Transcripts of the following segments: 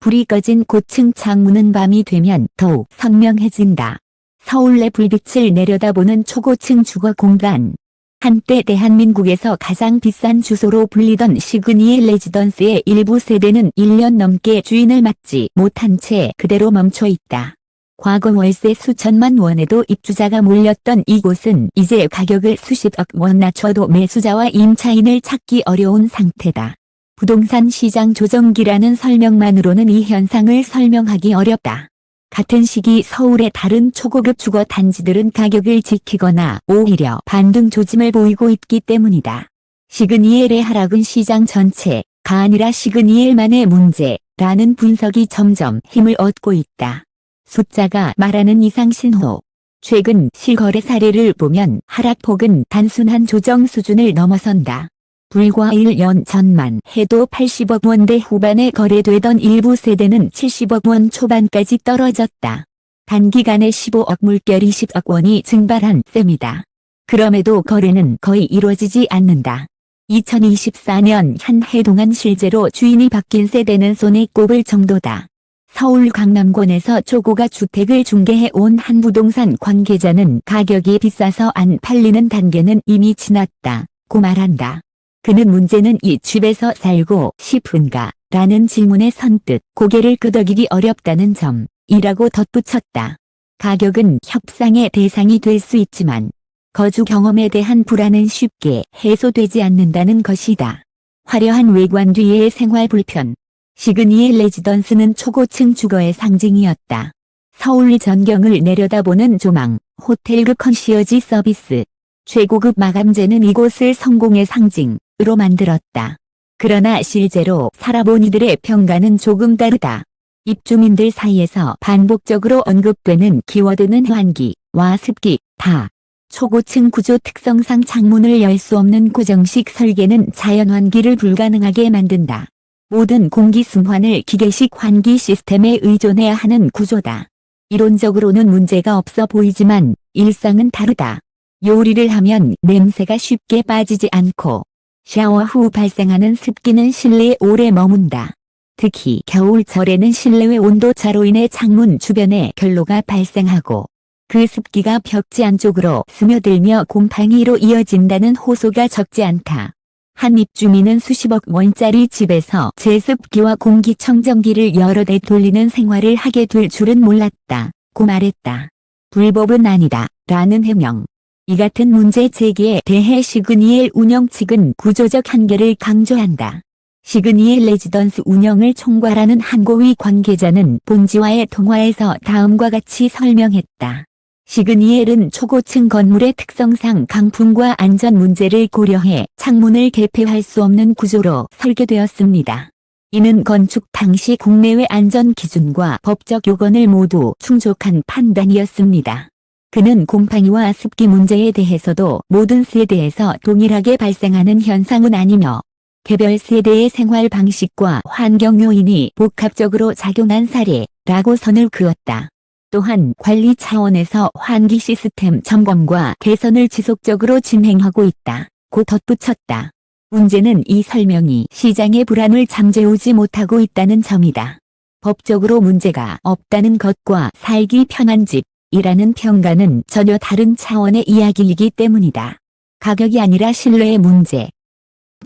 불이 꺼진 고층 창문은 밤이 되면 더욱 선명해진다. 서울의 불빛을 내려다보는 초고층 주거 공간. 한때 대한민국에서 가장 비싼 주소로 불리던 시그니엘 레지던스의 일부 세대는 1년 넘게 주인을 맡지 못한 채 그대로 멈춰 있다. 과거 월세 수천만 원에도 입주자가 몰렸던 이곳은 이제 가격을 수십억 원 낮춰도 매수자와 임차인을 찾기 어려운 상태다. 부동산 시장 조정기라는 설명만으로는 이 현상을 설명하기 어렵다. 같은 시기 서울의 다른 초고급 주거 단지들은 가격을 지키거나 오히려 반등 조짐을 보이고 있기 때문이다. 시그니엘의 하락은 시장 전체가 아니라 시그니엘만의 문제라는 분석이 점점 힘을 얻고 있다. 숫자가 말하는 이상 신호. 최근 실거래 사례를 보면 하락폭은 단순한 조정 수준을 넘어선다. 불과 1년 전만 해도 80억 원대 후반에 거래되던 일부 세대는 70억 원 초반까지 떨어졌다. 단기간에 15억 물결 20억 원이 증발한 셈이다. 그럼에도 거래는 거의 이루어지지 않는다. 2024년 한 해 동안 실제로 주인이 바뀐 세대는 손에 꼽을 정도다. 서울 강남권에서 초고가 주택을 중개해 온 한 부동산 관계자는 가격이 비싸서 안 팔리는 단계는 이미 지났다고 말한다. 그는 문제는 이 집에서 살고 싶은가? 라는 질문에 선뜻 고개를 끄덕이기 어렵다는 점이라고 덧붙였다. 가격은 협상의 대상이 될 수 있지만 거주 경험에 대한 불안은 쉽게 해소되지 않는다는 것이다. 화려한 외관 뒤의 생활 불편. 시그니엘 레지던스는 초고층 주거의 상징이었다. 서울 전경을 내려다보는 조망, 호텔급 컨시어지 서비스. 최고급 마감재는 이곳을 성공의 상징으로 만들었다. 그러나 실제로 살아본 이들의 평가는 조금 다르다. 입주민들 사이에서 반복적으로 언급되는 키워드는 환기와 습기, 다. 초고층 구조 특성상 창문을 열 수 없는 고정식 설계는 자연 환기를 불가능하게 만든다. 모든 공기 순환을 기계식 환기 시스템에 의존해야 하는 구조다. 이론적으로는 문제가 없어 보이지만 일상은 다르다. 요리를 하면 냄새가 쉽게 빠지지 않고 샤워 후 발생하는 습기는 실내에 오래 머문다. 특히 겨울철에는 실내외 온도차로 인해 창문 주변에 결로가 발생하고 그 습기가 벽지 안쪽으로 스며들며 곰팡이로 이어진다는 호소가 적지 않다. 한 입주민은 수십억 원짜리 집에서 제습기와 공기청정기를 여러 대 돌리는 생활을 하게 될 줄은 몰랐다고 말했다. 불법은 아니다 라는 해명. 이 같은 문제 제기에 대해 시그니엘 운영 측은 구조적 한계를 강조한다. 시그니엘 레지던스 운영을 총괄하는 한 고위 관계자는 본지와의 통화에서 다음과 같이 설명했다. 시그니엘은 초고층 건물의 특성상 강풍과 안전 문제를 고려해 창문을 개폐할 수 없는 구조로 설계되었습니다. 이는 건축 당시 국내외 안전 기준과 법적 요건을 모두 충족한 판단이었습니다. 그는 곰팡이와 습기 문제에 대해서도 모든 세대에서 동일하게 발생하는 현상은 아니며 개별 세대의 생활 방식과 환경 요인이 복합적으로 작용한 사례라고 선을 그었다. 또한 관리 차원에서 환기 시스템 점검과 개선을 지속적으로 진행하고 있다고 덧붙였다. 문제는 이 설명이 시장의 불안을 잠재우지 못하고 있다는 점이다. 법적으로 문제가 없다는 것과 살기 편한 집이라는 평가는 전혀 다른 차원의 이야기이기 때문이다. 가격이 아니라 신뢰의 문제.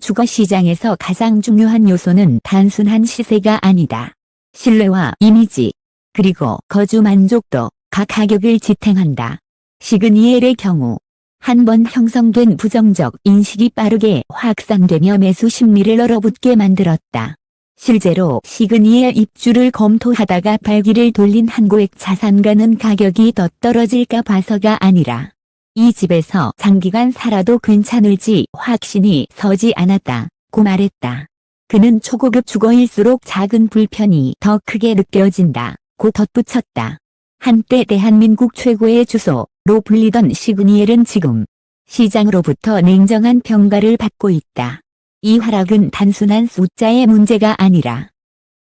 주거 시장에서 가장 중요한 요소는 단순한 시세가 아니다. 신뢰와 이미지, 그리고 거주 만족도가 가격을 지탱한다. 시그니엘의 경우 한번 형성된 부정적 인식이 빠르게 확산되며 매수 심리를 얼어붙게 만들었다. 실제로 시그니엘 입주를 검토하다가 발길을 돌린 한 고액 자산가는 가격이 더 떨어질까 봐서가 아니라 이 집에서 장기간 살아도 괜찮을지 확신이 서지 않았다고 말했다. 그는 초고급 주거일수록 작은 불편이 더 크게 느껴진다고 덧붙였다. 한때 대한민국 최고의 주소로 불리던 시그니엘은 지금 시장으로부터 냉정한 평가를 받고 있다. 이 하락은 단순한 숫자의 문제가 아니라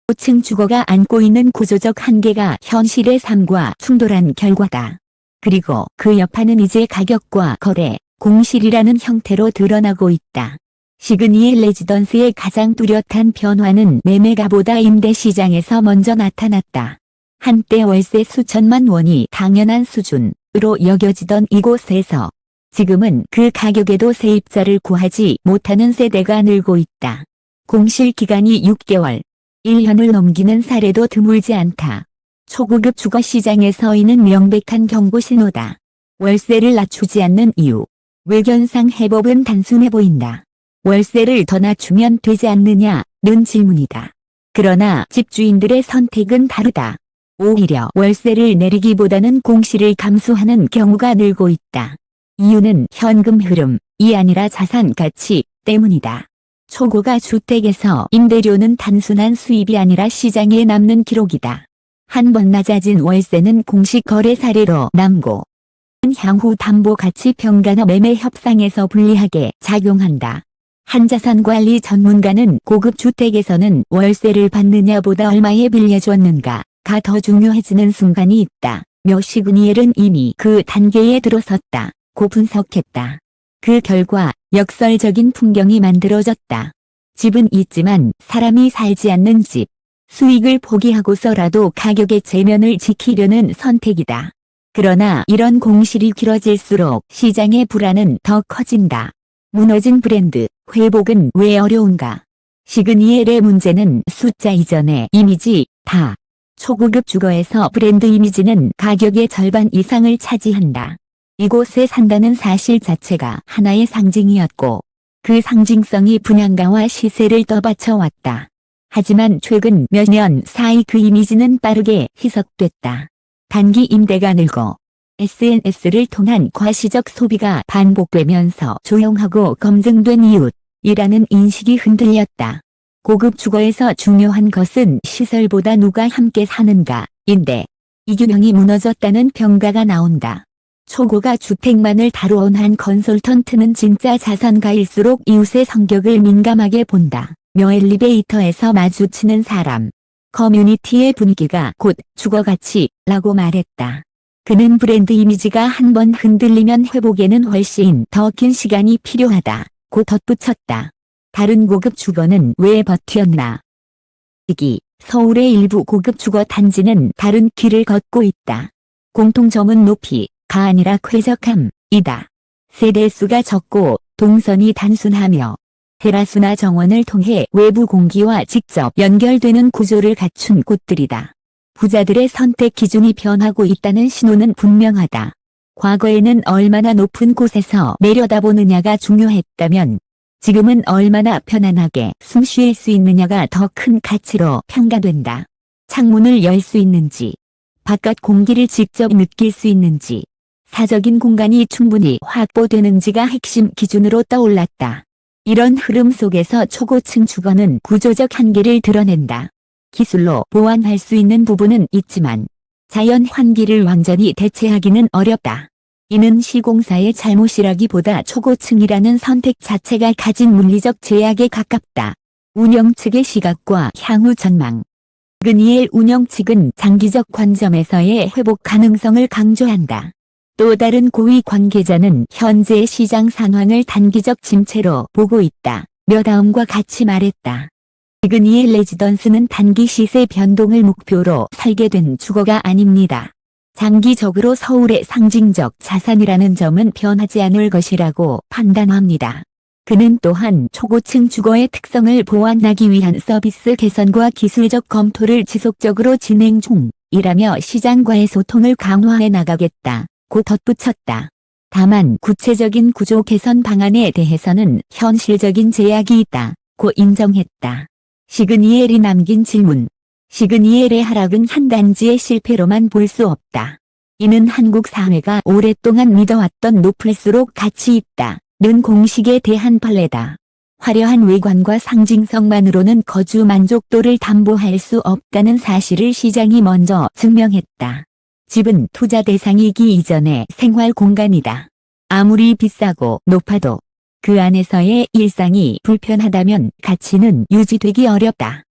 고층 주거가 안고 있는 구조적 한계가 현실의 삶과 충돌한 결과다. 그리고 그 여파는 이제 가격과 거래, 공실이라는 형태로 드러나고 있다. 시그니엘 레지던스의 가장 뚜렷한 변화는 매매가보다 임대시장에서 먼저 나타났다. 한때 월세 수천만 원이 당연한 수준으로 여겨지던 이곳에서 지금은 그 가격에도 세입자를 구하지 못하는 세대가 늘고 있다. 공실 기간이 6개월, 1년을 넘기는 사례도 드물지 않다. 초고급 주거 시장에 서 있는 명백한 경고 신호다. 월세를 낮추지 않는 이유. 외견상 해법은 단순해 보인다. 월세를 더 낮추면 되지 않느냐는 질문이다. 그러나 집주인들의 선택은 다르다. 오히려 월세를 내리기보다는 공실을 감수하는 경우가 늘고 있다. 이유는 현금 흐름이 아니라 자산 가치 때문이다. 초고가 주택에서 임대료는 단순한 수입이 아니라 시장에 남는 기록이다. 한번 낮아진 월세는 공식 거래 사례로 남고 향후 담보 가치 평가나 매매 협상에서 불리하게 작용한다. 한 자산관리 전문가는 고급 주택에서는 월세를 받느냐보다 얼마에 빌려줬는가가 더 중요해지는 순간이 있다며 시그니엘은 이미 그 단계에 들어섰다고 분석했다. 그 결과 역설적인 풍경이 만들어졌다. 집은 있지만 사람이 살지 않는 집. 수익을 포기하고서라도 가격의 체면을 지키려는 선택이다. 그러나 이런 공실이 길어질수록 시장의 불안은 더 커진다. 무너진 브랜드, 회복은 왜 어려운가? 시그니엘의 문제는 숫자 이전의 이미지다. 초고급 주거에서 브랜드 이미지는 가격의 절반 이상을 차지한다. 이곳에 산다는 사실 자체가 하나의 상징이었고 그 상징성이 분양가와 시세를 떠받쳐왔다. 하지만 최근 몇 년 사이 그 이미지는 빠르게 희석됐다. 단기 임대가 늘고 SNS를 통한 과시적 소비가 반복되면서 조용하고 검증된 이웃이라는 인식이 흔들렸다. 고급 주거에서 중요한 것은 시설보다 누가 함께 사는가인데 이 균형이 무너졌다는 평가가 나온다. 초고가 주택만을 다루어온 한 컨설턴트는 진짜 자산가일수록 이웃의 성격을 민감하게 본다. 며 엘리베이터에서 마주치는 사람, 커뮤니티의 분위기가 곧 주거가치라고 말했다. 그는 브랜드 이미지가 한번 흔들리면 회복에는 훨씬 더 긴 시간이 필요하다고 덧붙였다. 다른 고급 주거는 왜 버텼나? 서울의 일부 고급 주거 단지는 다른 길을 걷고 있다. 공통점은 높이가 아니라 쾌적함이다. 세대수가 적고 동선이 단순하며 테라스나 정원을 통해 외부 공기와 직접 연결되는 구조를 갖춘 곳들이다. 부자들의 선택 기준이 변하고 있다는 신호는 분명하다. 과거에는 얼마나 높은 곳에서 내려다보느냐가 중요했다면 지금은 얼마나 편안하게 숨 쉴 수 있느냐가 더 큰 가치로 평가된다. 창문을 열 수 있는지, 바깥 공기를 직접 느낄 수 있는지, 사적인 공간이 충분히 확보되는지가 핵심 기준으로 떠올랐다. 이런 흐름 속에서 초고층 주거는 구조적 한계를 드러낸다. 기술로 보완할 수 있는 부분은 있지만 자연 환기를 완전히 대체하기는 어렵다. 이는 시공사의 잘못이라기보다 초고층이라는 선택 자체가 가진 물리적 제약에 가깝다. 운영 측의 시각과 향후 전망. 시그니엘 운영 측은 장기적 관점에서의 회복 가능성을 강조한다. 또 다른 고위 관계자는 현재의 시장 상황을 단기적 침체로 보고 있다. 며 다음과 같이 말했다. 시그니엘 레지던스는 단기 시세 변동을 목표로 설계된 주거가 아닙니다. 장기적으로 서울의 상징적 자산이라는 점은 변하지 않을 것이라고 판단합니다. 그는 또한 초고층 주거의 특성을 보완하기 위한 서비스 개선과 기술적 검토를 지속적으로 진행 중이라며 시장과의 소통을 강화해 나가겠다. 고 덧붙였다. 다만 구체적인 구조 개선 방안에 대해서는 현실적인 제약이 있다고 인정했다. 시그니엘이 남긴 질문. 시그니엘의 하락은 한 단지의 실패로만 볼 수 없다. 이는 한국 사회가 오랫동안 믿어왔던 높을수록 가치 있다는 공식에 대한 판례다. 화려한 외관과 상징성만으로는 거주 만족도를 담보할 수 없다는 사실을 시장이 먼저 증명했다. 집은 투자 대상이기 이전의 생활 공간이다. 아무리 비싸고 높아도 그 안에서의 일상이 불편하다면 가치는 유지되기 어렵다.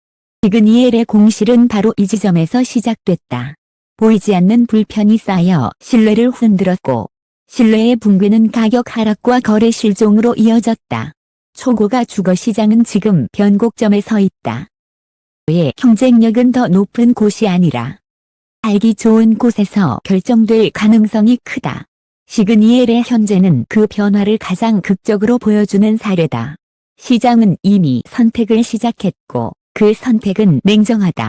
시그니엘의 공실은 바로 이 지점에서 시작됐다. 보이지 않는 불편이 쌓여 신뢰를 흔들었고 신뢰의 붕괴는 가격 하락과 거래 실종으로 이어졌다. 초고가 죽어 시장은 지금 변곡점에 서 있다. 의 경쟁력은 더 높은 곳이 아니라 살기 좋은 곳에서 결정될 가능성이 크다. 시그니엘의 현재는 그 변화를 가장 극적으로 보여주는 사례다. 시장은 이미 선택을 시작했고 그 선택은 냉정하다.